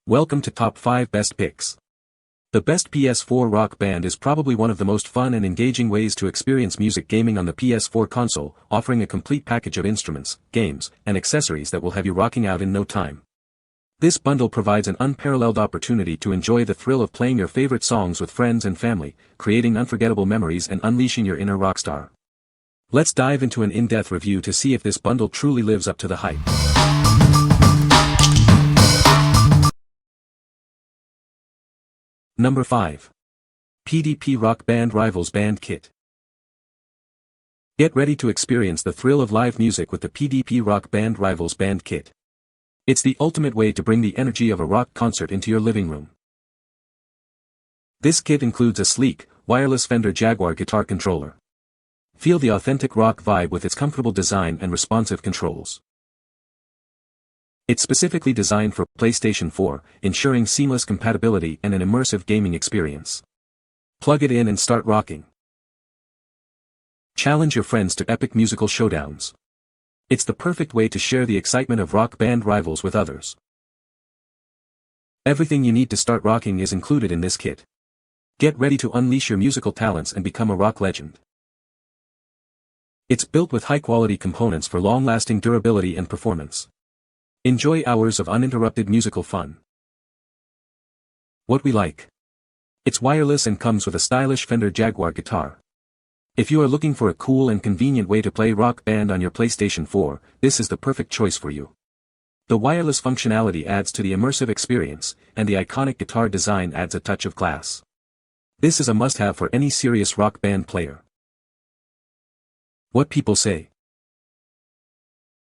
Welcome to Top 5 Best Picks. The best PS4 Rock Band is probably one of the most fun and engaging ways to experience music gaming on the PS4 console, offering a complete package of instruments, games, and accessories that will have you rocking out in no time. This bundle provides an unparalleled opportunity to enjoy the thrill of playing your favorite songs with friends and family, creating unforgettable memories and unleashing your inner rockstar. Let's dive into an in-depth review to see if this bundle truly lives up to the hype. Number 5. PDP Rock Band Rivals Band Kit. Get ready to experience the thrill of live music with the PDP Rock Band Rivals Band Kit. It's the ultimate way to bring the energy of a rock concert into your living room. This kit includes a sleek, wireless Fender Jaguar guitar controller. Feel the authentic rock vibe with its comfortable design and responsive controls. It's specifically designed for PlayStation 4, ensuring seamless compatibility and an immersive gaming experience. Plug it in and start rocking. Challenge your friends to epic musical showdowns. It's the perfect way to share the excitement of Rock Band Rivals with others. Everything you need to start rocking is included in this kit. Get ready to unleash your musical talents and become a rock legend. It's built with high-quality components for long-lasting durability and performance. Enjoy hours of uninterrupted musical fun. What we like. It's wireless and comes with a stylish Fender Jaguar guitar. If you are looking for a cool and convenient way to play Rock Band on your PlayStation 4, this is the perfect choice for you. The wireless functionality adds to the immersive experience, and the iconic guitar design adds a touch of class. This is a must-have for any serious rock band player. What people say.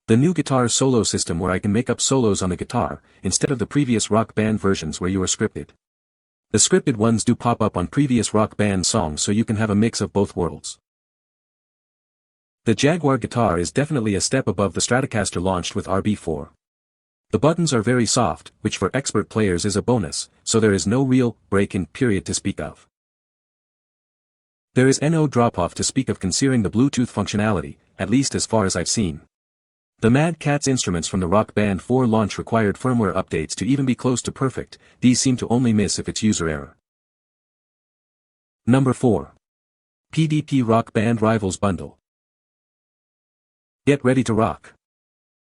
The new guitar solo system where I can make up solos on the guitar, instead of the previous Rock Band versions where you are scripted. The scripted ones do pop up on previous Rock Band songs, so you can have a mix of both worlds. The Jaguar guitar is definitely a step above the Stratocaster launched with RB4. The buttons are very soft, which for expert players is a bonus, so there is no real break-in period to speak of. There is no drop-off to speak of considering the Bluetooth functionality, at least as far as I've seen. The Mad Catz instruments from the Rock Band 4 launch required firmware updates to even be close to perfect. These seem to only miss if it's user error. Number 4. PDP Rock Band Rivals Bundle. Get ready to rock.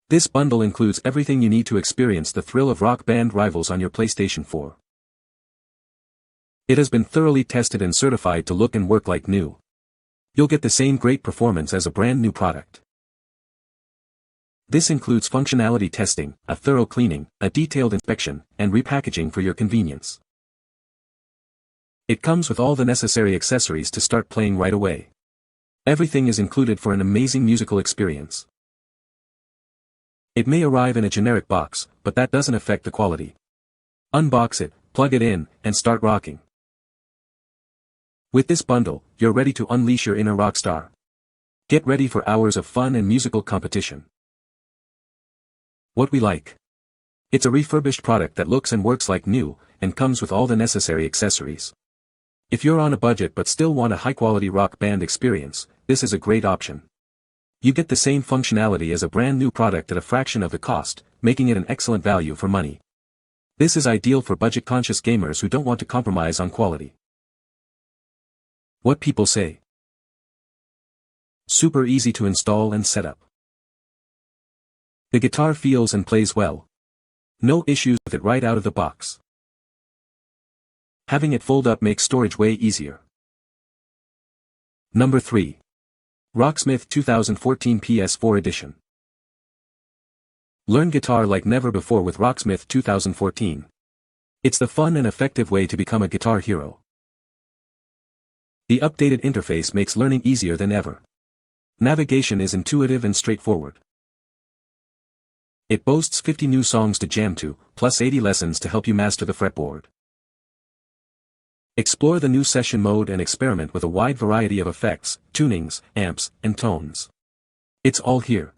This bundle includes everything you need to experience the thrill of Rock Band Rivals on your PlayStation 4. It has been thoroughly tested and certified to look and work like new. You'll get the same great performance as a brand new product. This includes functionality testing, a thorough cleaning, a detailed inspection, and repackaging for your convenience. It comes with all the necessary accessories to start playing right away. Everything is included for an amazing musical experience. It may arrive in a generic box, but that doesn't affect the quality. Unbox it, plug it in, and start rocking. With this bundle, you're ready to unleash your inner rock star. Get ready for hours of fun and musical competition. What we like. It's a refurbished product that looks and works like new, and comes with all the necessary accessories. If you're on a budget but still want a high-quality rock band experience, this is a great option. You get the same functionality as a brand new product at a fraction of the cost, making it an excellent value for money. This is ideal for budget-conscious gamers who don't want to compromise on quality. What people say. Super easy to install and set up. The guitar feels and plays well. No issues with it right out of the box. Having it fold up makes storage way easier. Number 3. Rocksmith 2014 PS4 Edition. Learn guitar like never before with Rocksmith 2014. It's the fun and effective way to become a guitar hero. The updated interface makes learning easier than ever. Navigation is intuitive and straightforward. It boasts 50 new songs to jam to, plus 80 lessons to help you master the fretboard. Explore the new session mode and experiment with a wide variety of effects, tunings, amps, and tones. It's all here.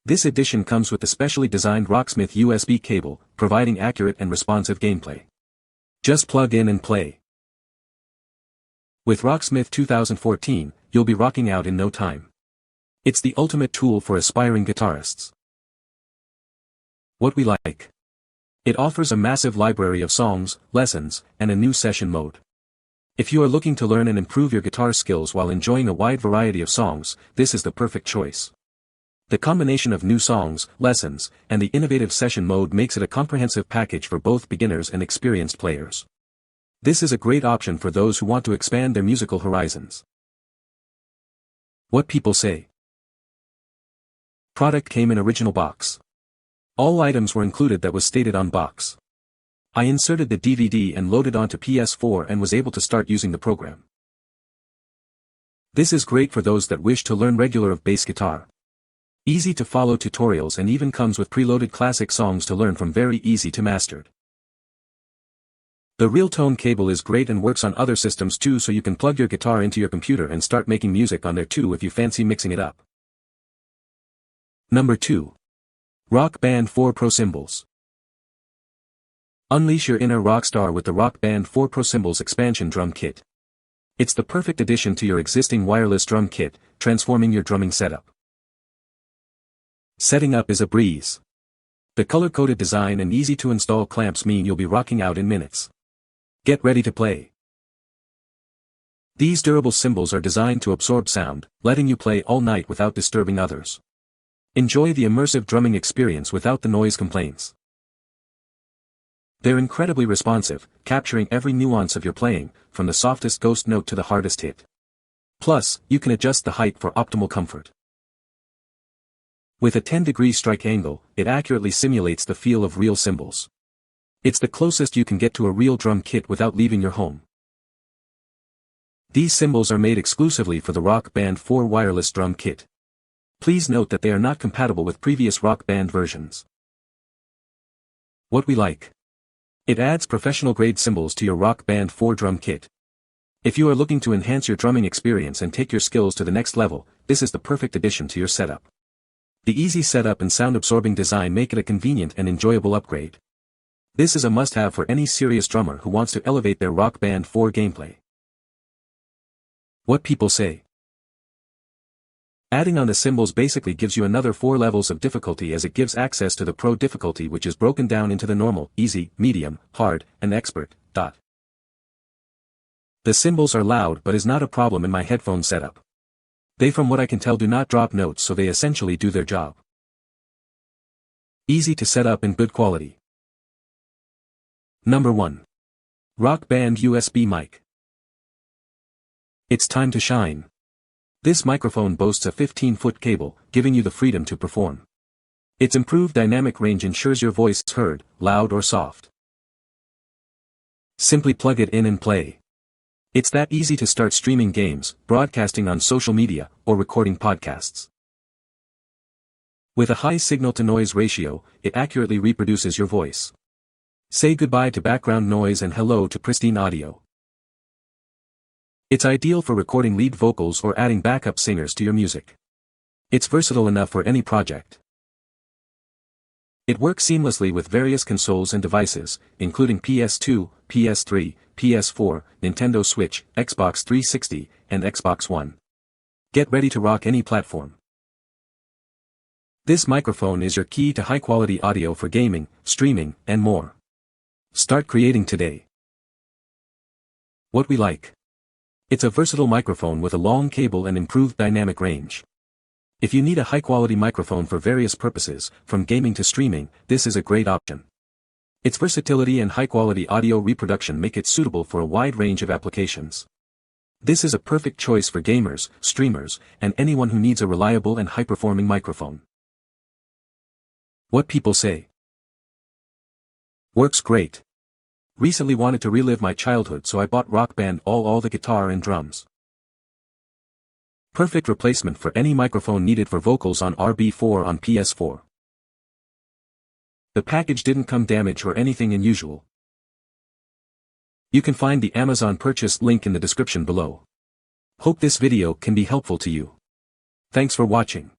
This edition comes with the specially designed Rocksmith USB cable, providing accurate and responsive gameplay. Just plug in and play. With Rocksmith 2014, you'll be rocking out in no time. It's the ultimate tool for aspiring guitarists. What we like. It offers a massive library of songs, lessons, and a new session mode. If you are looking to learn and improve your guitar skills while enjoying a wide variety of songs, this is the perfect choice. The combination of new songs, lessons, and the innovative session mode makes it a comprehensive package for both beginners and experienced players. This is a great option for those who want to expand their musical horizons. What people say. Product came in original box. All items were included that was stated on box. I inserted the DVD and loaded onto PS4 and was able to start using the program. This is great for those that wish to learn regular of bass guitar. Easy to follow tutorials and even comes with preloaded classic songs to learn from, very easy to mastered. The real tone cable is great and works on other systems too, so you can plug your guitar into your computer and start making music on there too if you fancy mixing it up. Number 2. Rock Band 4 Pro-Cymbals. Unleash your inner rock star with the Rock Band 4 Pro-Cymbals expansion drum kit. It's the perfect addition to your existing wireless drum kit, transforming your drumming setup. Setting up is a breeze. The color-coded design and easy-to-install clamps mean you'll be rocking out in minutes. Get ready to play. These durable cymbals are designed to absorb sound, letting you play all night without disturbing others. Enjoy the immersive drumming experience without the noise complaints. They're incredibly responsive, capturing every nuance of your playing, from the softest ghost note to the hardest hit. Plus, you can adjust the height for optimal comfort. With a 10-degree strike angle, it accurately simulates the feel of real cymbals. It's the closest you can get to a real drum kit without leaving your home. These cymbals are made exclusively for the Rock Band 4 wireless drum kit. Please note that they are not compatible with previous Rock Band versions. What we like. It adds professional-grade cymbals to your Rock Band 4 drum kit. If you are looking to enhance your drumming experience and take your skills to the next level, this is the perfect addition to your setup. The easy setup and sound-absorbing design make it a convenient and enjoyable upgrade. This is a must-have for any serious drummer who wants to elevate their Rock Band 4 gameplay. What people say. Adding on the cymbals basically gives you another 4 levels of difficulty, as it gives access to the Pro difficulty, which is broken down into the normal, easy, medium, hard, and expert. The cymbals are loud but is not a problem in my headphone setup. They, from what I can tell, do not drop notes, so they essentially do their job. Easy to set up and good quality. Number 1. Rock Band USB mic. It's time to shine. This microphone boasts a 15-foot cable, giving you the freedom to perform. Its improved dynamic range ensures your voice is heard, loud or soft. Simply plug it in and play. It's that easy to start streaming games, broadcasting on social media, or recording podcasts. With a high signal-to-noise ratio, it accurately reproduces your voice. Say goodbye to background noise and hello to pristine audio. It's ideal for recording lead vocals or adding backup singers to your music. It's versatile enough for any project. It works seamlessly with various consoles and devices, including PS2, PS3, PS4, Nintendo Switch, Xbox 360, and Xbox One. Get ready to rock any platform. This microphone is your key to high-quality audio for gaming, streaming, and more. Start creating today. What we like. It's a versatile microphone with a long cable and improved dynamic range. If you need a high-quality microphone for various purposes, from gaming to streaming, this is a great option. Its versatility and high-quality audio reproduction make it suitable for a wide range of applications. This is a perfect choice for gamers, streamers, and anyone who needs a reliable and high-performing microphone. What people say. Works great. Recently wanted to relive my childhood, so I bought Rock Band all the guitar and drums. Perfect replacement for any microphone needed for vocals on RB4 on PS4. The package didn't come damaged or anything unusual. You can find the Amazon purchase link in the description below. Hope this video can be helpful to you. Thanks for watching.